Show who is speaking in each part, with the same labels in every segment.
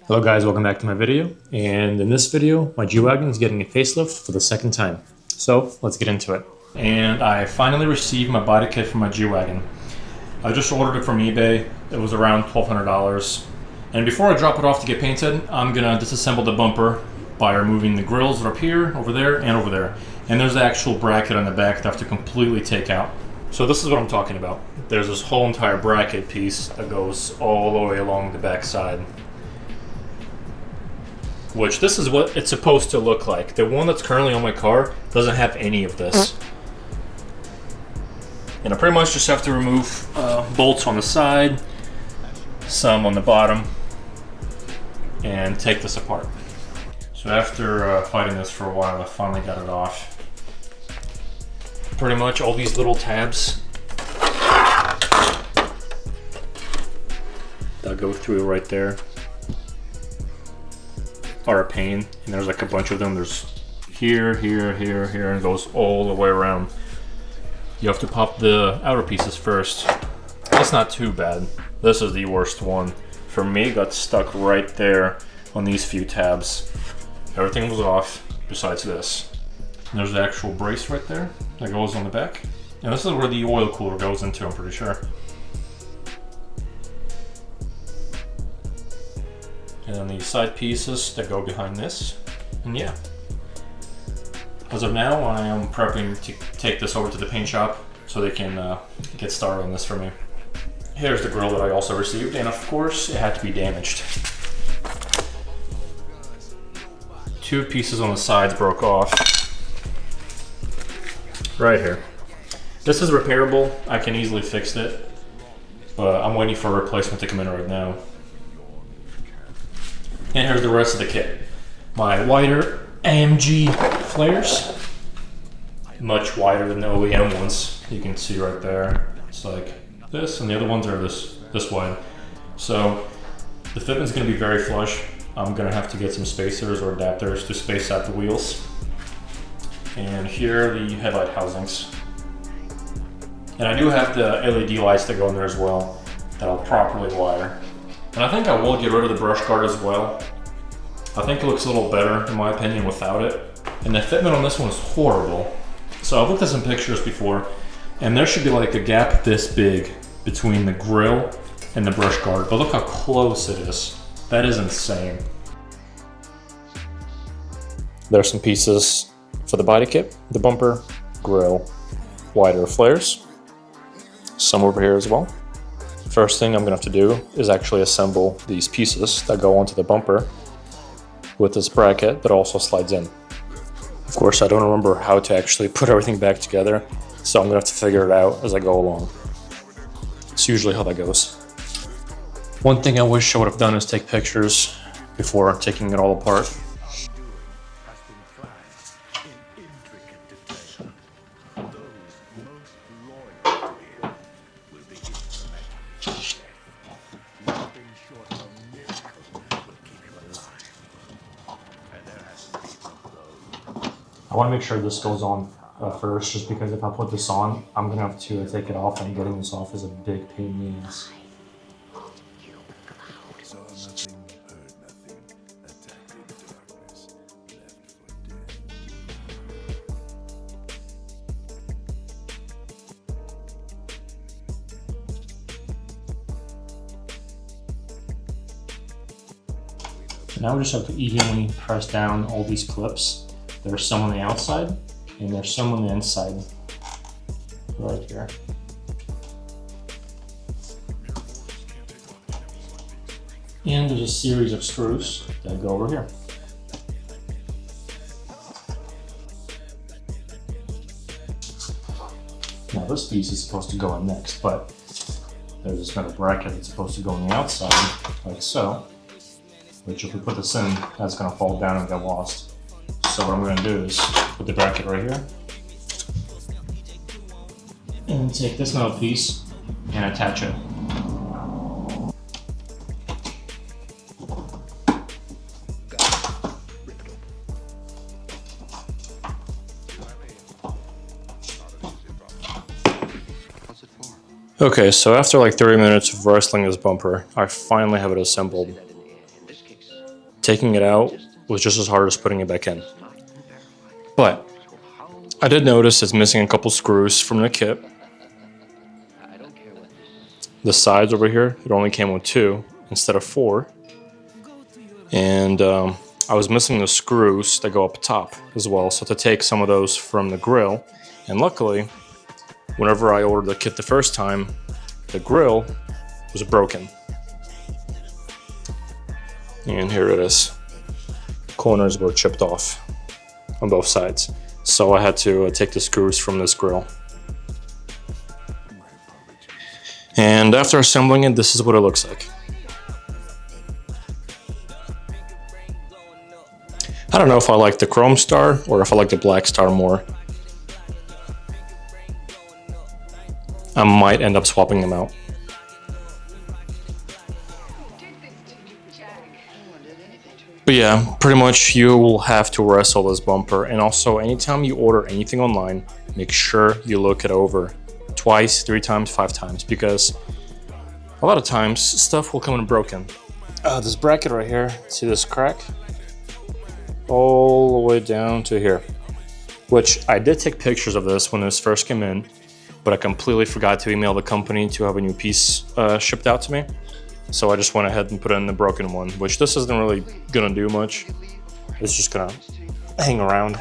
Speaker 1: Hello guys, welcome back to my video. And in this video, my G Wagen is getting a facelift for the second time. So let's get into it. And I finally received my body kit for my G Wagen. I just ordered it from eBay. It was around $1,200. And before I drop it off to get painted, I'm gonna disassemble the bumper by removing the grills that are up here, over there, and over there. And there's the actual bracket on the back that I have to completely take out. So this is what I'm talking about. There's this whole entire bracket piece that goes all the way along the back side. Which this is what it's supposed to look like. The one that's currently on my car doesn't have any of this. And I pretty much just have to remove bolts on the side, some on the bottom, and take this apart. So after fighting this for a while, I finally got it off. Pretty much all these little tabs that go through right there are a pain, and there's like a bunch of them. There's here, here, here, here, and it goes all the way around. You have to pop the outer pieces first. That's not too bad. This is the worst one. For me, it got stuck right there on these few tabs. Everything was off besides this. And there's the actual brace right there that goes on the back. And this is where the oil cooler goes into, I'm pretty sure. And then the side pieces that go behind this. And yeah. As of now, I am prepping to take this over to the paint shop so they can get started on this for me. Here's the grill that I also received, and of course, it had to be damaged. Two pieces on the sides broke off. Right here. This is repairable. I can easily fix it, but I'm waiting for a replacement to come in right now. And here's the rest of the kit. My wider AMG flares, much wider than the OEM ones. You can see right there. It's like this, and the other ones are this wide. So the fitment's going to be very flush. I'm going to have to get some spacers or adapters to space out the wheels. And here are the headlight housings. And I do have the LED lights that go in there as well that I'll properly wire. And I think I will get rid of the brush guard as well. I think it looks a little better, in my opinion, without it. And the fitment on this one is horrible. So I've looked at some pictures before, and there should be like a gap this big between the grill and the brush guard. But look how close it is. That is insane. There's some pieces for the body kit, the bumper, grill, wider flares. Some over here as well. First thing I'm gonna have to do is actually assemble these pieces that go onto the bumper with this bracket that also slides in. Of course, I don't remember how to actually put everything back together, so I'm gonna have to figure it out as I go along. It's usually how that goes. One thing I wish I would have done is take pictures before taking it all apart. I want to make sure this goes on first, just because if I put this on, I'm going to have to take it off, and getting this off is a big pain in the ass. So now we just have to evenly press down all these clips. There's some on the outside, and there's some on the inside, right here. And there's a series of screws that go over here. Now this piece is supposed to go in next, but there's this metal bracket that's supposed to go on the outside, like so, which if we put this in, that's gonna fall down and get lost. So what I'm going to do is put the bracket right here, and take this metal piece and attach it. Okay, so after like 30 minutes of wrestling this bumper, I finally have it assembled. taking it out was just as hard as putting it back in. But I did notice it's missing a couple screws from the kit. The sides over here, it only came with 2 instead of 4. And I was missing the screws that go up top as well, so to take some of those from the grill. And luckily, whenever I ordered the kit the first time, the grill was broken. And here it is. Corners were chipped off on both sides. So I had to take the screws from this grill. And after assembling it, this is what it looks like. I don't know if I like the chrome star or if I like the black star more. I might end up swapping them out. But yeah, pretty much you will have to wrestle this bumper. And also, anytime you order anything online, make sure you look it over twice, 3 times, 5 times, because a lot of times stuff will come in broken. This bracket right here, see this crack? All the way down to here. Which I did take pictures of this when this first came in, but I completely forgot to email the company to have a new piece shipped out to me. So I just went ahead and put in the broken one, which this isn't really gonna do much. It's just gonna hang around.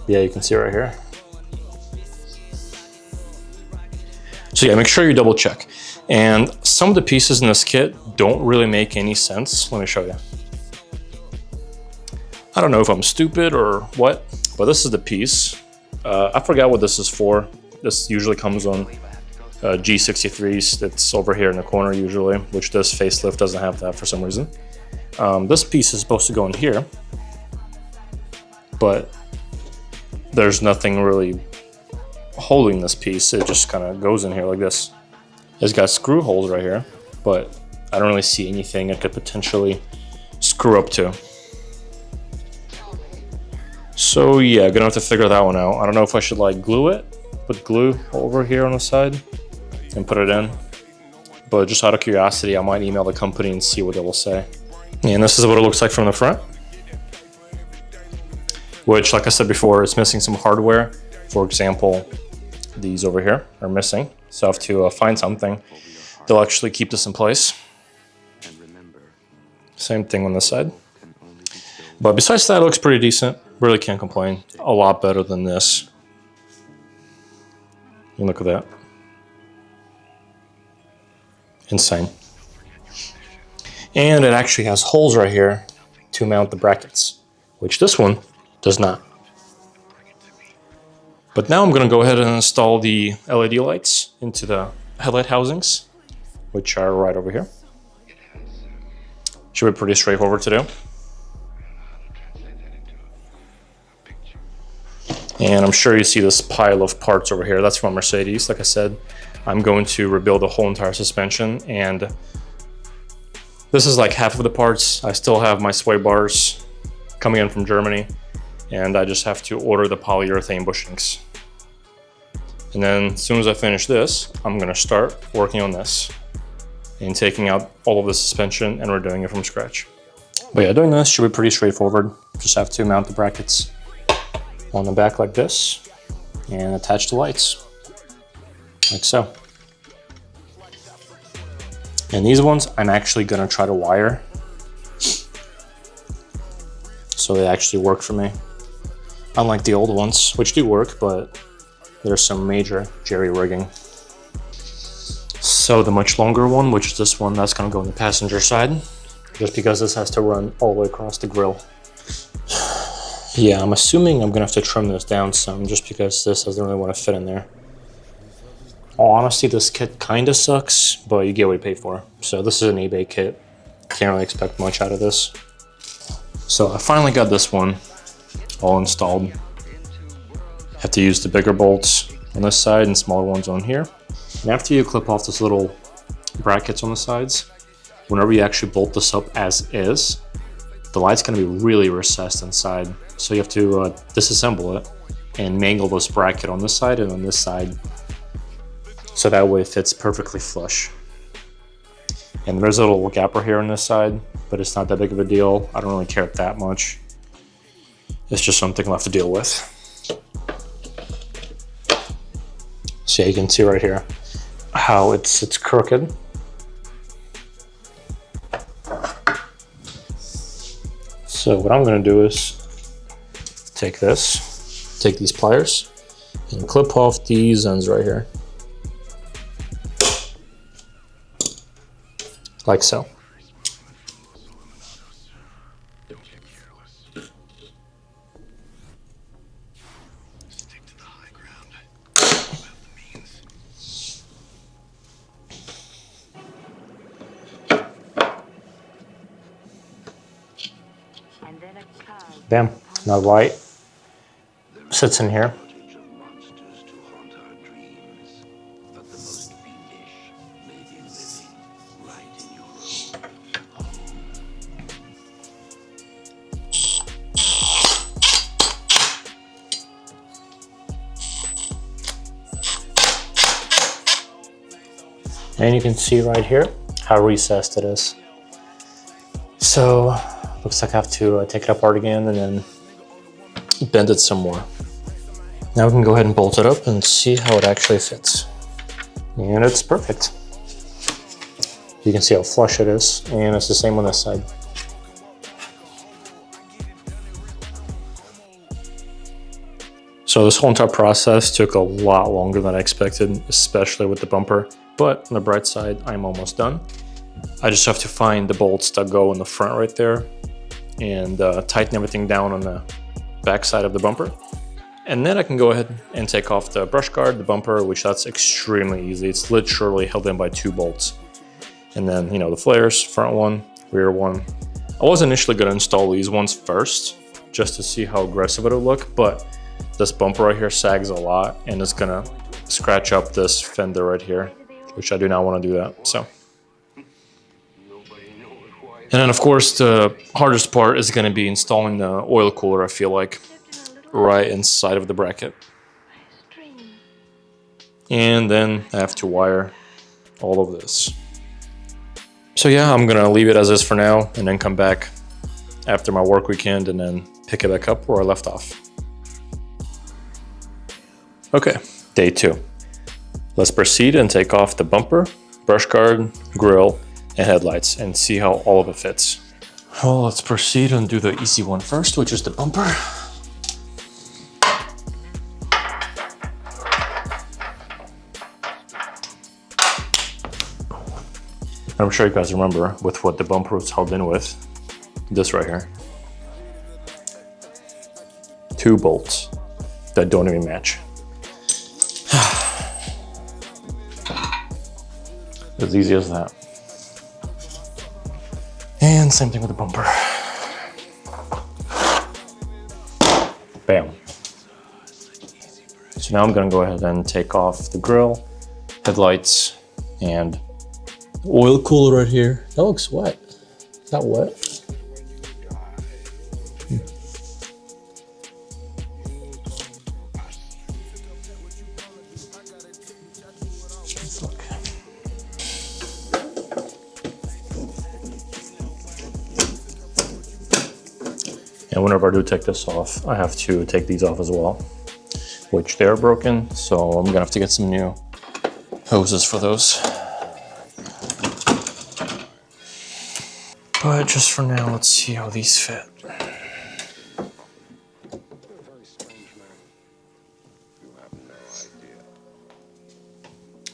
Speaker 1: Yeah, you can see right here. So yeah, make sure you double check. And some of the pieces in this kit don't really make any sense. Let me show you. I don't know if I'm stupid or what, but this is the piece. I forgot what this is for. This usually comes on G63s. That's over here in the corner usually, which this Facelift doesn't have that for some reason. This piece is supposed to go in here, but there's nothing really holding this piece. It just kind of goes in here like this. It's got screw holes right here, but I don't really see anything it could potentially screw up to. So yeah, gonna have to figure that one out. I don't know if I should like glue it, put glue over here on the side and put it in. But just out of curiosity, I might email the company and see what they will say. And this is what it looks like from the front. Which, like I said before, it's missing some hardware. For example, these over here are missing. So I have to find something that'll actually keep this in place. Same thing on this side. But besides that, it looks pretty decent. Really can't complain. A lot better than this. And look at that. Insane. And it actually has holes right here to mount the brackets, which this one does not. But now I'm going to go ahead and install the LED lights into the headlight housings, which are right over here. Should be pretty straightforward to do. And I'm sure you see this pile of parts over here. That's from Mercedes. Like I said, I'm going to rebuild the whole entire suspension, and this is like half of the parts. I still have my sway bars coming in from Germany, and I just have to order the polyurethane bushings. And then as soon as I finish this, I'm gonna start working on this and taking out all of the suspension and redoing it from scratch. But yeah, doing this should be pretty straightforward. Just have to mount the brackets on the back like this and attach the lights like so. And these ones I'm actually gonna try to wire so they actually work for me. Unlike the old ones, which do work, but there's some major jerry rigging. So the much longer one, which is this one, that's gonna go on the passenger side, just because this has to run all the way across the grill. Yeah, I'm assuming I'm gonna have to trim this down some, just because this doesn't really want to fit in there. Oh, honestly, this kit kinda sucks, but you get what you pay for. So this is an eBay kit. Can't really expect much out of this. So I finally got this one all installed. Have to use the bigger bolts on this side and smaller ones on here. And after you clip off those little brackets on the sides, whenever you actually bolt this up as is, the light's gonna be really recessed inside. So you have to disassemble it and mangle this bracket on this side and on this side, so that way it fits perfectly flush. And there's a little gap right here on this side, but it's not that big of a deal. I don't really care that much. It's just something I'll have to deal with. So yeah, you can see right here how it's crooked. So what I'm gonna do is take these pliers and clip off these ends right here. Like so. Bam, now the light sits in here. And you can see right here how recessed it is. So looks like I have to take it apart again and then bend it some more. Now we can go ahead and bolt it up and see how it actually fits. And it's perfect. You can see how flush it is, and it's the same on this side. So this whole entire process took a lot longer than I expected, especially with the bumper. But on the bright side, I'm almost done. I just have to find the bolts that go in the front right there and tighten everything down on the back side of the bumper. And then I can go ahead and take off the brush guard, the bumper, which that's extremely easy. It's literally held in by 2 bolts. And then, you know, the flares, front one, rear one. I was initially gonna install these ones first, just to see how aggressive it would look, but this bumper right here sags a lot and it's gonna scratch up this fender right here, which I do not wanna do that, so. And then of course the hardest part is going to be installing the oil cooler, I feel like, right inside of the bracket. And then I have to wire all of this. So yeah, I'm going to leave it as is for now and then come back after my work weekend and then pick it back up where I left off. Okay, day 2. Let's proceed and take off the bumper, brush guard, grille, and headlights and see how all of it fits. Well, let's proceed and do the easy one first, which is the bumper. I'm sure you guys remember with what the bumper was held in with. This right here. 2 bolts that don't even match. As easy as that. And same thing with the bumper. Bam. So now I'm gonna go ahead and take off the grille, headlights, and the oil cooler right here. That looks wet. Is that wet? And whenever I do take this off, I have to take these off as well, which they're broken, so I'm gonna have to get some new hoses for those. But just for now, let's see how these fit.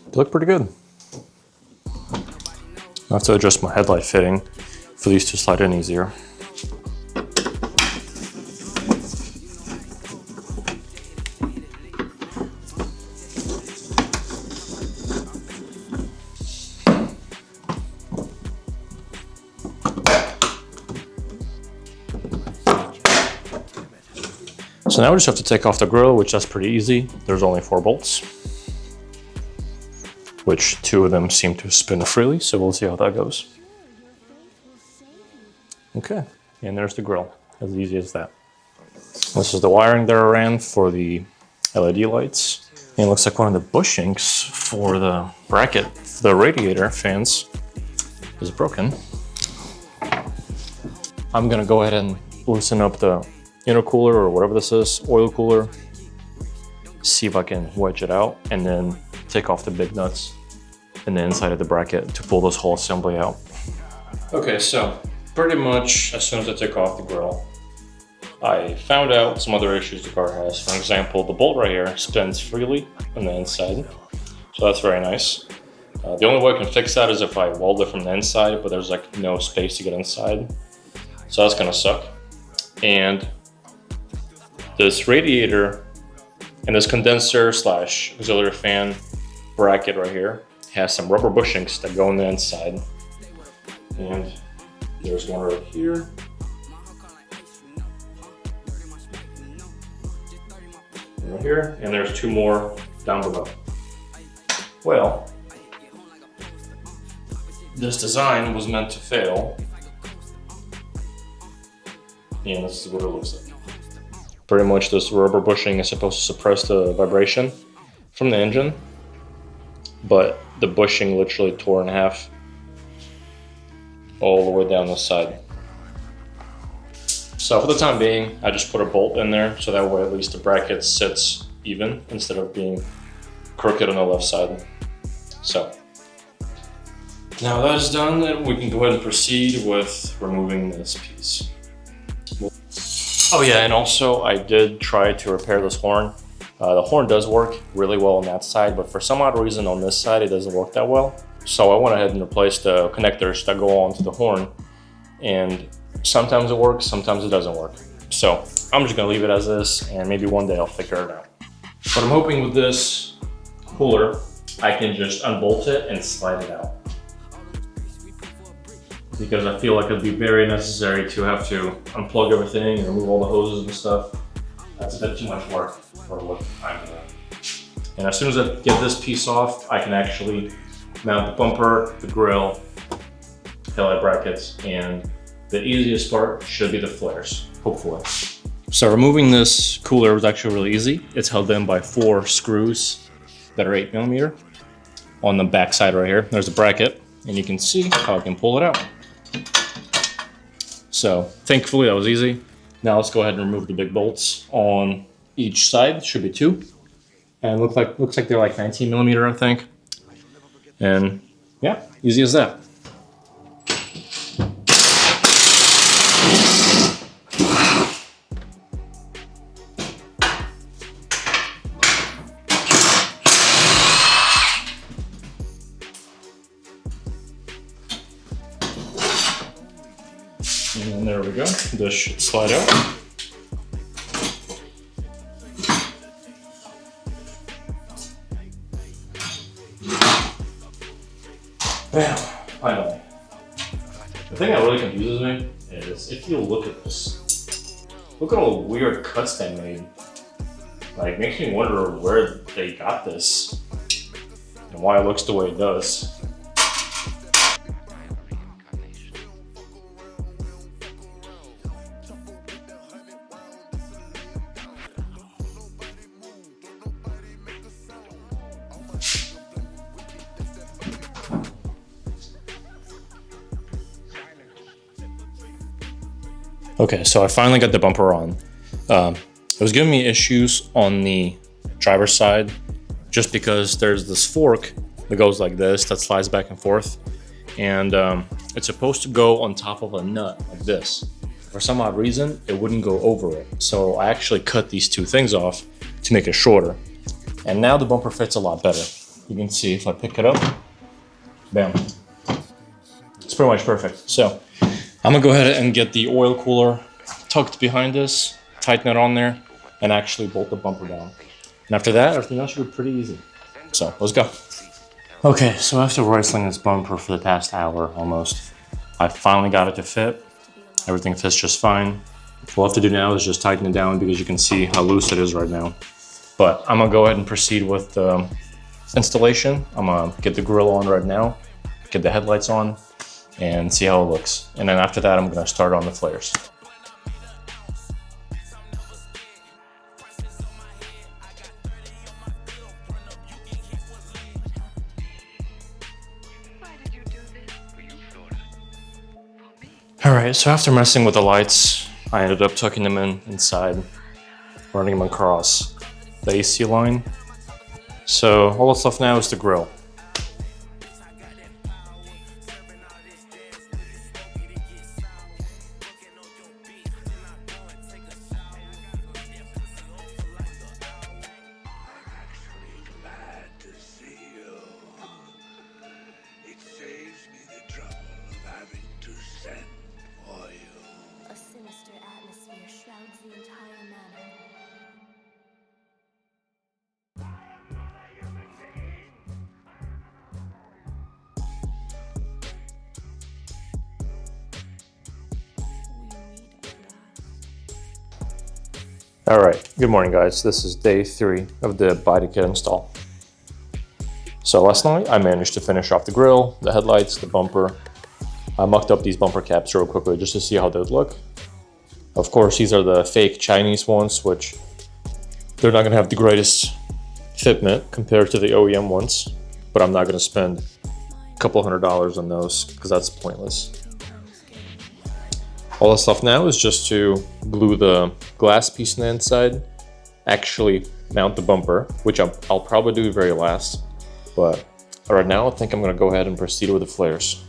Speaker 1: They look pretty good. I have to adjust my headlight fitting for these to slide in easier. So now we just have to take off the grille, which that's pretty easy. There's only 4 bolts, which 2 of them seem to spin freely, so we'll see how that goes. Okay, and there's the grille, as easy as that. This is the wiring that I ran for the LED lights. And it looks like one of the bushings for the bracket, the radiator fans, is broken. I'm gonna go ahead and loosen up the intercooler or whatever this is, oil cooler. See if I can wedge it out and then take off the big nuts in the inside of the bracket to pull this whole assembly out. Okay, so pretty much as soon as I took off the grill, I found out some other issues the car has. For example, the bolt right here spins freely on the inside, so that's very nice. The only way I can fix that is if I weld it from the inside, but there's like no space to get inside. So that's gonna suck. And this radiator and this condenser slash auxiliary fan bracket right here has some rubber bushings that go on the inside. And there's one right here. Right here, and there's two more down below. Well, this design was meant to fail. And this is what it looks like. Pretty much this rubber bushing is supposed to suppress the vibration from the engine, but the bushing literally tore in half all the way down the side. So for the time being, I just put a bolt in there so that way at least the bracket sits even instead of being crooked on the left side. So now that is done, then we can go ahead and proceed with removing this piece. Oh yeah, and also I did try to repair this horn. The horn does work really well on that side, but for some odd reason on this side it doesn't work that well. So I went ahead and replaced the connectors that go onto the horn, and sometimes it works, sometimes it doesn't work. So I'm just gonna leave it as is, and maybe one day I'll figure it out. But I'm hoping with this cooler, I can just unbolt it and slide it out. Because I feel like it'd be very necessary to have to unplug everything and remove all the hoses and stuff. That's a bit too much work for what I'm doing. And as soon as I get this piece off, I can actually mount the bumper, the grill, headlight brackets, and the easiest part should be the flares, hopefully. So removing this cooler was actually really easy. It's held in by 4 screws that are 8mm. On the back side right here, there's a bracket, and you can see how I can pull it out. So thankfully that was easy. Now let's go ahead and remove the big bolts on each side. Should be 2. And looks like they're like 19mm, I think. And yeah, easy as that. And there we go. This should slide out. Bam! Finally. The thing that really confuses me is if you look at this, look at all the weird cuts they made. Like, makes me wonder where they got this and why it looks the way it does. Okay, so I finally got the bumper on. It was giving me issues on the driver's side just because there's this fork that goes like this, that slides back and forth. And it's supposed to go on top of a nut like this. For some odd reason, it wouldn't go over it. So I actually cut these 2 things off to make it shorter. And now the bumper fits a lot better. You can see if I pick it up, bam. It's pretty much perfect. So I'm gonna go ahead and get the oil cooler tucked behind this, tighten it on there, and actually bolt the bumper down. And after that, everything else should be pretty easy. So let's go. Okay, so after rifling this bumper for the past hour almost, I finally got it to fit. Everything fits just fine. What we'll have to do now is just tighten it down because you can see how loose it is right now. But I'm gonna go ahead and proceed with the installation. I'm gonna get the grill on right now, get the headlights on, and see how it looks. And then after that, I'm gonna start on the flares.
Speaker 2: Why did you do this? You thought
Speaker 1: All right, so after messing with the lights, I ended up tucking them inside, running them across the AC line. So all that's left now is the grill. All right, good morning guys. This is day 3 of the bodykit install. So last night I managed to finish off the grill, the headlights, the bumper. I mucked up these bumper caps real quickly just to see how they would look. Of course, these are the fake Chinese ones, which they're not gonna have the greatest fitment compared to the OEM ones, but I'm not gonna spend a couple $100 on those because that's pointless. All that's left now is just to glue the glass piece on the inside, actually mount the bumper, which I'll probably do very last. But right now I think I'm gonna go ahead and proceed with the flares,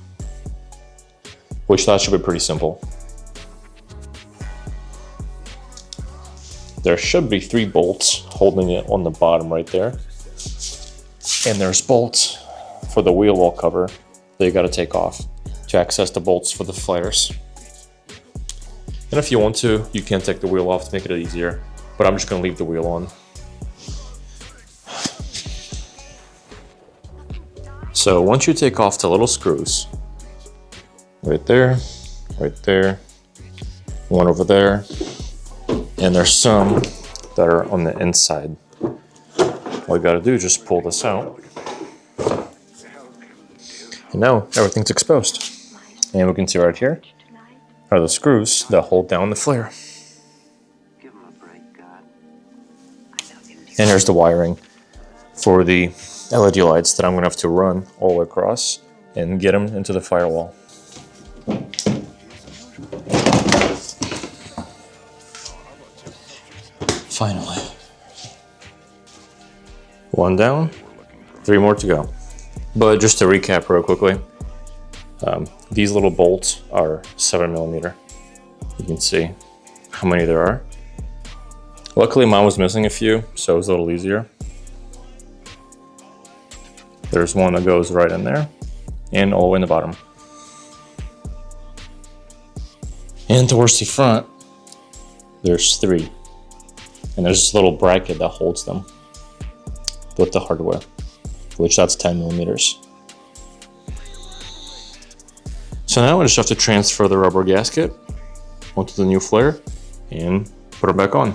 Speaker 1: which that should be pretty simple. There should be 3 bolts holding it on the bottom right there. And there's bolts for the wheel well cover that you gotta take off to access the bolts for the flares. And if you want to, you can take the wheel off to make it easier, but I'm just gonna leave the wheel on. So once you take off the little screws, right there, one over there, and there's some that are on the inside. All you gotta do is just pull this out. And now everything's exposed. And we can see right here are the screws that hold down the flare. And there's the wiring for the LED lights that I'm gonna have to run all the way across and get them into the firewall. Finally. 1 down, 3 more to go. But just to recap real quickly, these little bolts are 7mm. You can see how many there are. Luckily mine was missing a few, so it was a little easier. There's one that goes right in there and all the way in the bottom. And towards the front, there's 3. And there's this little bracket that holds them with the hardware, which that's 10mm. So now I just have to transfer the rubber gasket onto the new flare and put it back on.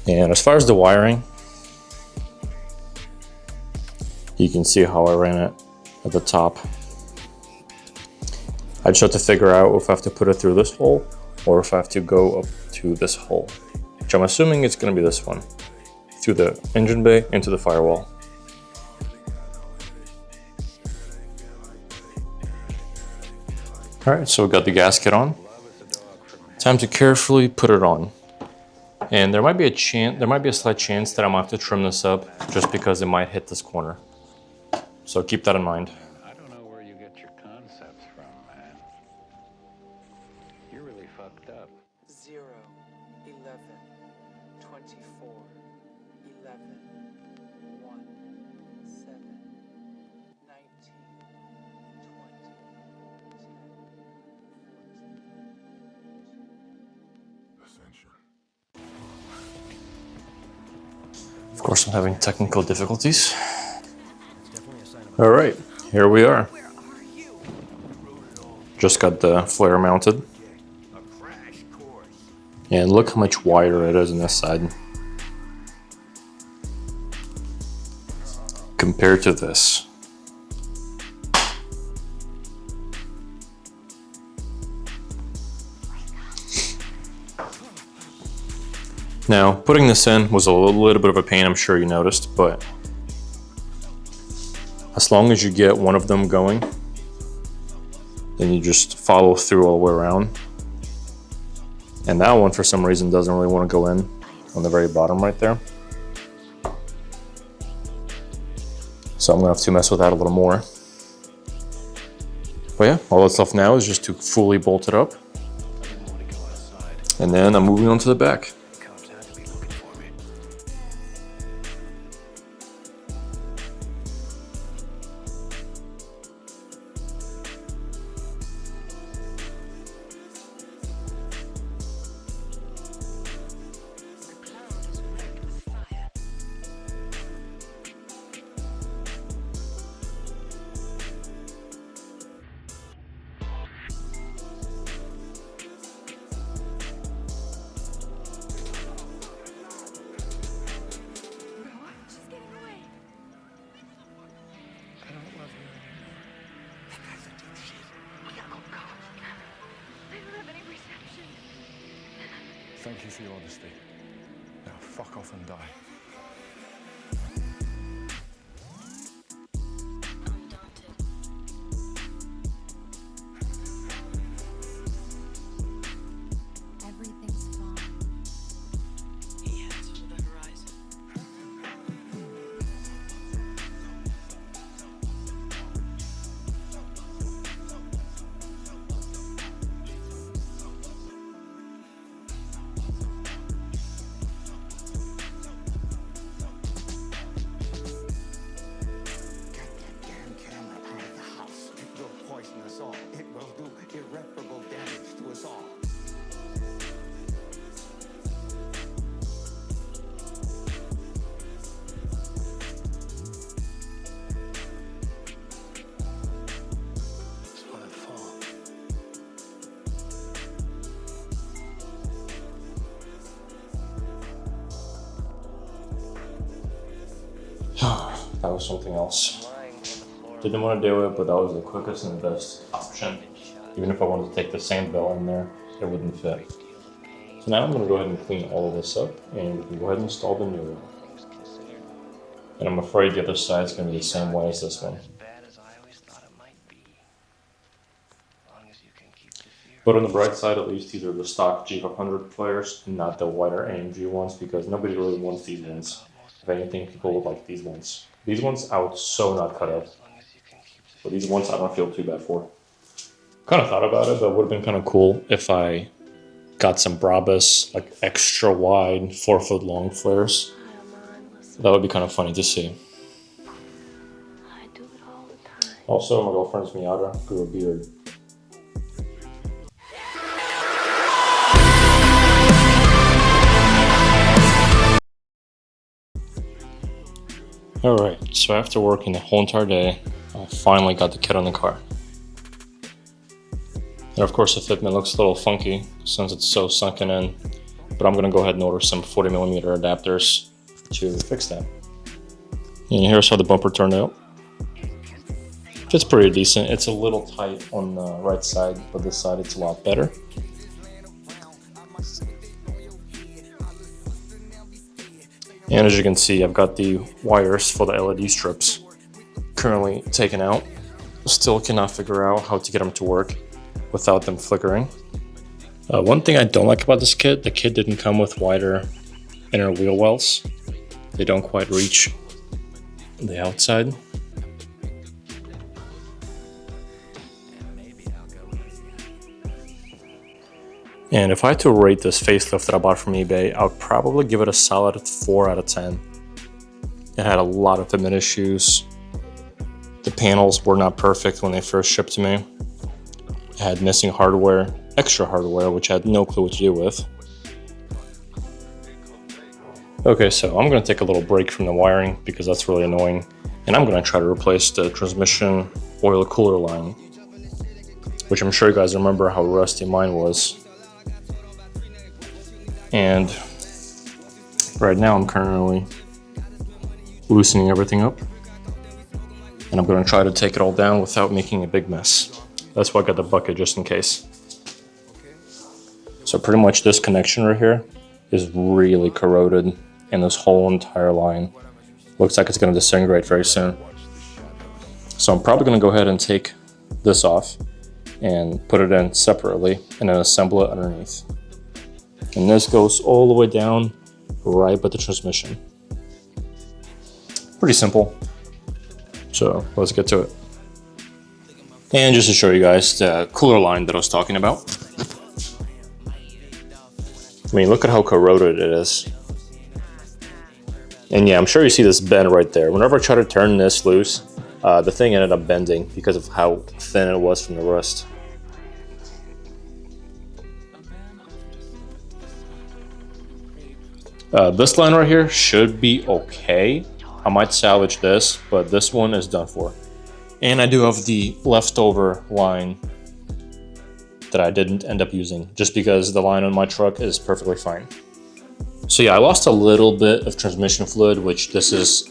Speaker 1: And as far as the wiring, you can see how I ran it at the top. I just have to figure out if I have to put it through this hole or if I have to go up to this hole, which I'm assuming it's going to be this one, through the engine bay into the firewall. All right, so we got the gasket on. Time to carefully put it on. And there might be a slight chance that I might have to trim this up just because it might hit this corner. So keep that in mind.
Speaker 2: I don't know where you get your concepts from, man. You're really fucked up.
Speaker 3: 0, 11, 24, 11, 1, 7, 19, 20, 10, 14.
Speaker 2: Ascension.
Speaker 1: Of course, I'm having technical difficulties. All right, here we are. Just got the flare mounted. And look how much wider it is on this side compared to this. Now, putting this in was a little bit of a pain, I'm sure you noticed, but as long as you get one of them going, Then you just follow through all the way around. And that one, for some reason, doesn't really want to go in on the very bottom right there. So I'm gonna have to mess with that a little more. But yeah, all that's left now is just to fully bolt it up. And then I'm moving on to the back.
Speaker 4: Thank you for your honesty. Now fuck off and die.
Speaker 5: Everything's fine. He heads for the horizon.
Speaker 4: It will do irreparable damage to us all.
Speaker 2: Just let it fall.
Speaker 1: That was something else. Didn't want to do it, but that was the quickest and the best option. Even if I wanted to take the same bell in there, it wouldn't fit. So now I'm going to go ahead and clean all of this up, and we can go ahead and install the new one. And I'm afraid the other side is going to be the same way as this one. But on the bright side, at least, these are the stock G500 players, not the wider AMG ones, because nobody really wants these ones. If anything, people would like these ones. These ones I would so not cut up. But these ones I don't feel too bad for. Kind of thought about it, but it would have been kind of cool if I got some Brabus, like extra wide, 4-foot long flares. That would be kind of funny to see.
Speaker 5: I do it all the time.
Speaker 1: Also, my girlfriend's Miata grew a beard. Alright, so after working the whole entire day, I finally got the kit on the car. And of course the fitment looks a little funky since it's so sunken in, but I'm going to go ahead and order some 40mm adapters to fix that. And here's how the bumper turned out. It's pretty decent. It's a little tight on the right side, but this side it's a lot better. And as you can see, I've got the wires for the LED strips currently taken out. Still cannot figure out how to get them to work without them flickering. One thing I don't like about this kit, the kit didn't come with wider inner wheel wells. They don't quite reach the outside. And if I had to rate this facelift that I bought from eBay, I would probably give it a solid 4 out of 10. It had a lot of Fitment issues. The panels were not perfect when they first shipped to me. It had missing hardware, extra hardware, which I had no clue what to do with. Okay, so I'm going to take a little break from the wiring because that's really annoying. And I'm going to try to replace the transmission oil cooler line, which I'm sure you guys remember how rusty mine was. And right now I'm currently loosening everything up. And I'm going to try to take it all down without making a big mess. That's why I got the bucket, just in case. So pretty much this connection right here is really corroded, and this whole entire line looks like it's going to disintegrate very soon. So I'm probably going to go ahead and take this off and put it in separately and then assemble it underneath. And this goes all the way down right by the transmission. Pretty simple. So let's get to it. And just to show you guys the cooler line that I was talking about. I mean, look at how corroded it is. And yeah, I'm sure you see this bend right there. Whenever I try to turn this loose, the thing ended up bending because of how thin it was from the rust. This line right here should be okay. I might salvage this, but this one is done for. And I do have the leftover line that I didn't end up using just because the line on my truck is perfectly fine. So yeah, I lost a little bit of transmission fluid, which this is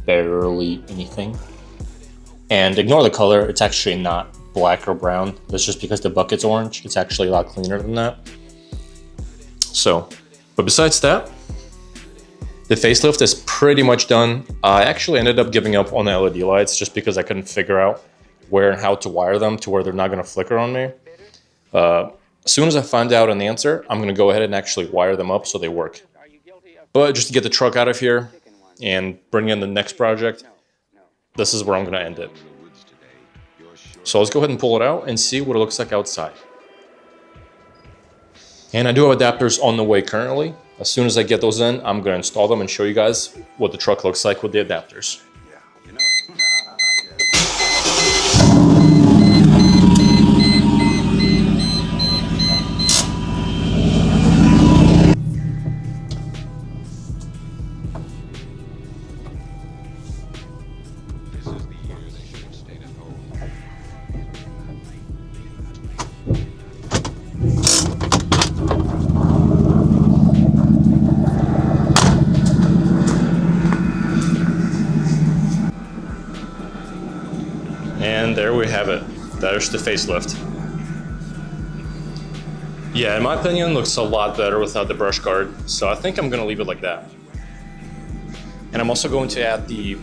Speaker 1: barely anything. And ignore the color, it's actually not black or brown. That's just because the bucket's orange. It's actually a lot cleaner than that. So, but besides that, the facelift is pretty much done. I actually ended up giving up on the LED lights just because I couldn't figure out where and how to wire them to where they're not gonna flicker on me. As soon as I find out an answer, I'm gonna go ahead and actually wire them up so they work. But just to get the truck out of here and bring in the next project, this is where I'm gonna end it. So let's go ahead and pull it out and see what it looks like outside. And I do have adapters on the way currently. As soon as I get those in, I'm gonna install them and show you guys what the truck looks like with the adapters. And there we have it. There's the facelift. Yeah, in my opinion, looks a lot better without the brush guard, so I think I'm gonna leave it like that. And I'm also going to add the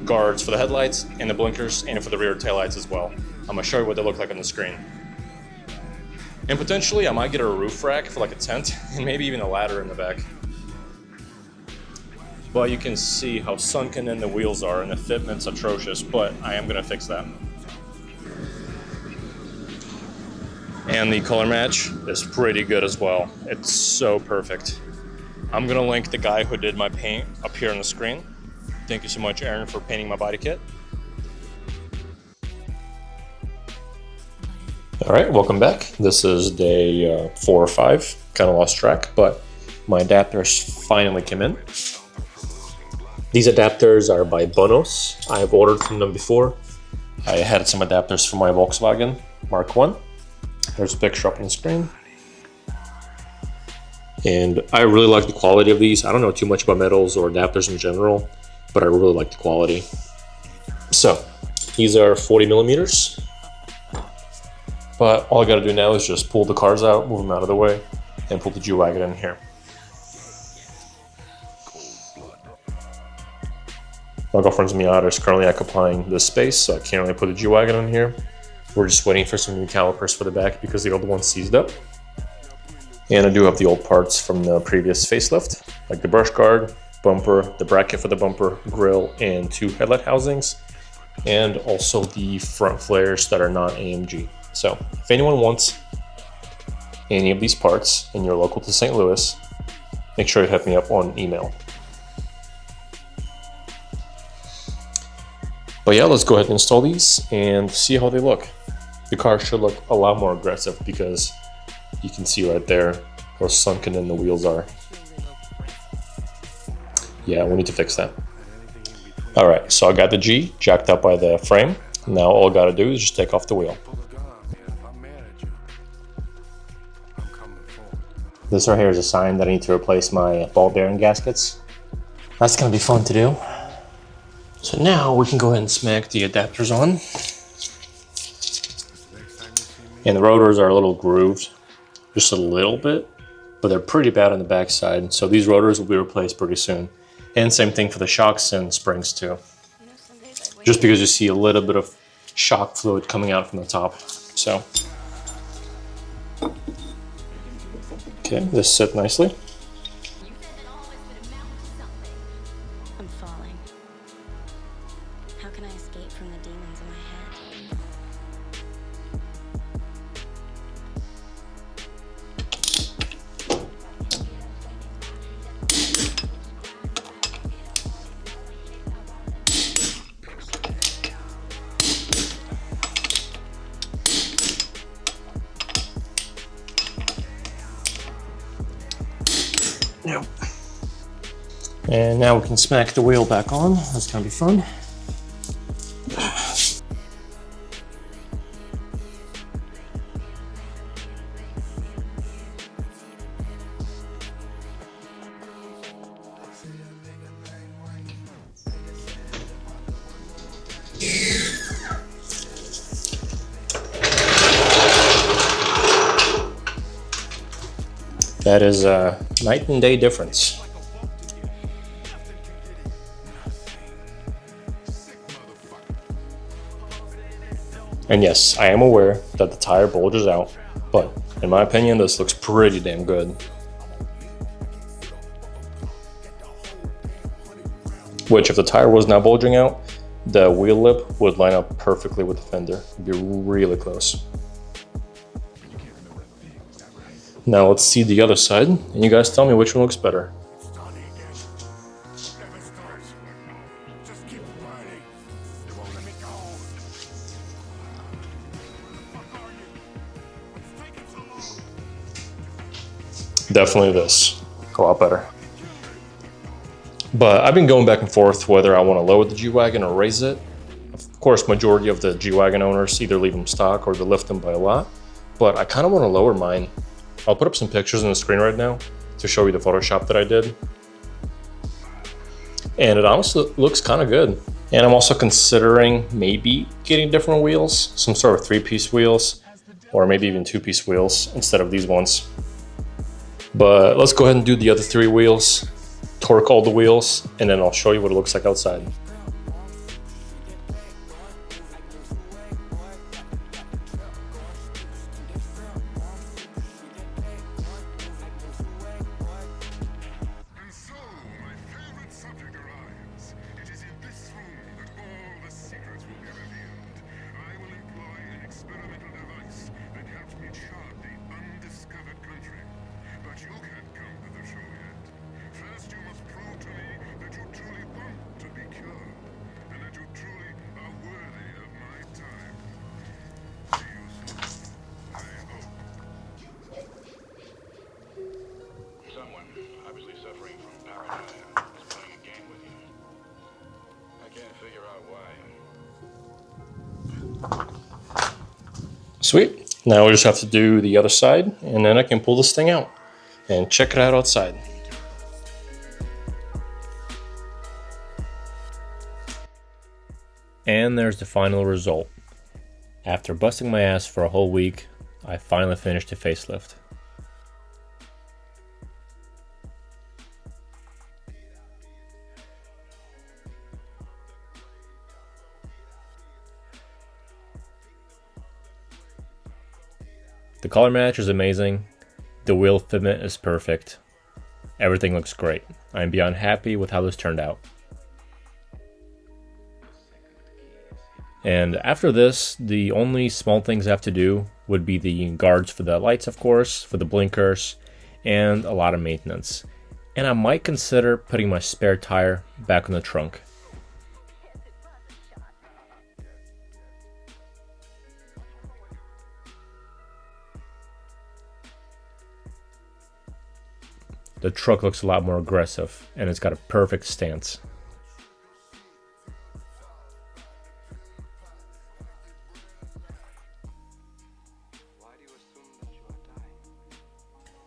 Speaker 1: guards for the headlights and the blinkers and for the rear taillights as well. I'm gonna show you what they look like on the screen. And potentially I might get a roof rack for like a tent and maybe even a ladder in the back. But you can see how sunken in the wheels are and the fitment's atrocious, but I am gonna fix that. And the color match is pretty good as well. It's so perfect. I'm gonna link the guy who did my paint up here on the screen. Thank you so much, Aaron, for painting my body kit. All right, welcome back. This is day 4 or 5. Kind of lost track, but my adapters finally came in. These adapters are by Bonos. I've ordered from them before. I had some adapters for my Volkswagen Mark 1. There's a picture up on the screen. And I really like the quality of these. I don't know too much about metals or adapters in general, but I really like the quality. So these are 40 millimeters. But all I gotta do now is just pull the cars out, move them out of the way, and pull the G Wagen in here. My girlfriend's Miata is currently occupying this space, so I can't really put the G Wagen in here. We're just waiting for some new calipers for the back because the old one seized up. And I do have the old parts from the previous facelift, like the brush guard, bumper, the bracket for the bumper, grille, and 2 headlight housings, and also the front flares that are not AMG. So if anyone wants any of these parts and you're local to St. Louis, make sure you hit me up on email. But yeah, let's go ahead and install these and see how they look. The car should look a lot more aggressive because you can see right there how sunken in the wheels are. Yeah, we need to fix that. All right, so I got the G jacked up by the frame. Now all I gotta do is just take off the wheel. This right here is a sign that I need to replace my ball bearing gaskets. That's gonna be fun to do. So now we can go ahead and smack the adapters on. And the rotors are a little grooved, just a little bit, but they're pretty bad on the backside. So these rotors will be replaced pretty soon. And same thing for the shocks and springs too. Just because you see a little bit of shock fluid coming out from the top. So, okay, this sit nicely.
Speaker 5: I'm falling. How can I escape from the demons in my head?
Speaker 1: Yep. And now we can smack the wheel back on. That's gonna be fun. That is a night and day difference. And yes, I am aware that the tire bulges out, but in my opinion, this looks pretty damn good. Which, if the tire was not bulging out, the wheel lip would line up perfectly with the fender. It'd be really close. Now let's see the other side, and you guys tell me which one looks better. Definitely this, a lot better. But I've been going back and forth whether I want to lower the G Wagon or raise it. Of course, majority of the G Wagon owners either leave them stock or they lift them by a lot. But I kind of want to lower mine. I'll put up some pictures on the screen right now to show you the Photoshop that I did. And it honestly looks kind of good. And I'm also considering maybe getting different wheels, some sort of 3-piece wheels, or maybe even 2-piece wheels instead of these ones. But let's go ahead and do the other 3 wheels, torque all the wheels, and then I'll show you what it looks like outside. Sweet. Now we just have to do the other side, and then I can pull this thing out and check it out outside. And there's the final result. After busting my ass for a whole week, I finally finished the facelift. The color match is amazing, the wheel fitment is perfect, everything looks great. I am beyond happy with how this turned out. And after this, the only small things I have to do would be the guards for the lights, of course, for the blinkers, and a lot of maintenance. And I might consider putting my spare tire back in the trunk. The truck looks a lot more aggressive, and it's got a perfect stance.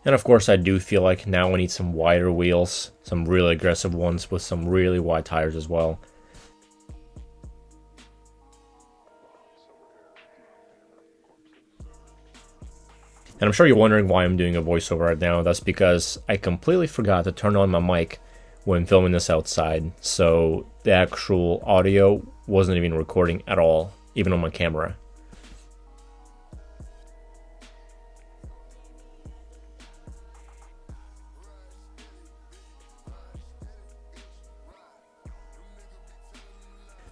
Speaker 1: And of course I do feel like now I need some wider wheels, some really aggressive ones with some really wide tires as well. And I'm sure you're wondering why I'm doing a voiceover right now. That's because I completely forgot to turn on my mic when filming this outside. So the actual audio wasn't even recording at all.
Speaker 6: even on my camera.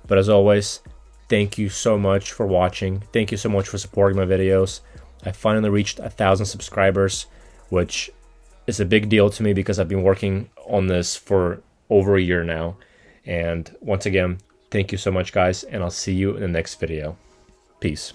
Speaker 6: But as always, thank you so much for watching. Thank you so much for supporting my videos. I finally reached 1,000 subscribers, which is a big deal to me because I've been working on this for over a year now. And once again, thank you so much, guys, and I'll see you in the next video. Peace.